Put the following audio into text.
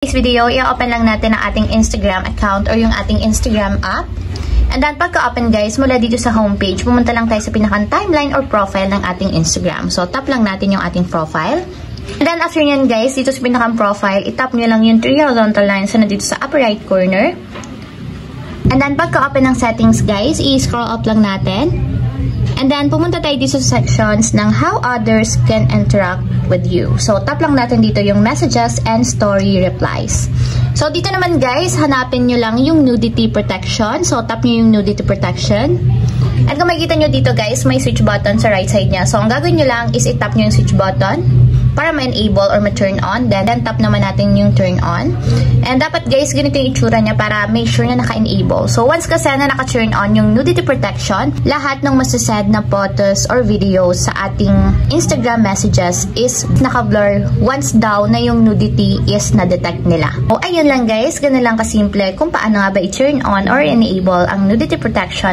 This video, i-open lang natin ang ating Instagram account or yung ating Instagram app. And then, pagka-open guys, mula dito sa homepage, pumunta lang tayo sa pinakang timeline or profile ng ating Instagram. So, tap lang natin yung ating profile. And then, after nyan guys, dito sa pinakang profile, itap nyo lang yung 3 horizontal lines na dito sa upper right corner. And then, pagka-open ng settings guys, i-scroll up lang natin. And then, pumunta tayo dito sa sections ng how others can interact with you. So, tap lang natin dito yung messages and story replies. So, dito naman guys, hanapin nyo lang yung nudity protection. So, tap nyo yung nudity protection. At kung makikita nyo dito guys, may switch button sa right side nya. So, ang gagawin nyo lang is itap nyo yung switch button para ma-enable or ma-turn on. Then, tap naman natin yung turn on. And dapat guys, ganito yung itsura niya para make sure na naka-enable. So, once kasi na naka-turn on yung nudity protection, lahat ng masasend na photos or videos sa ating Instagram messages is naka-blur once daw na yung nudity is na-detect nila. O, ayun lang guys, ganun lang kasimple kung paano nga ba i-turn on or enable ang nudity protection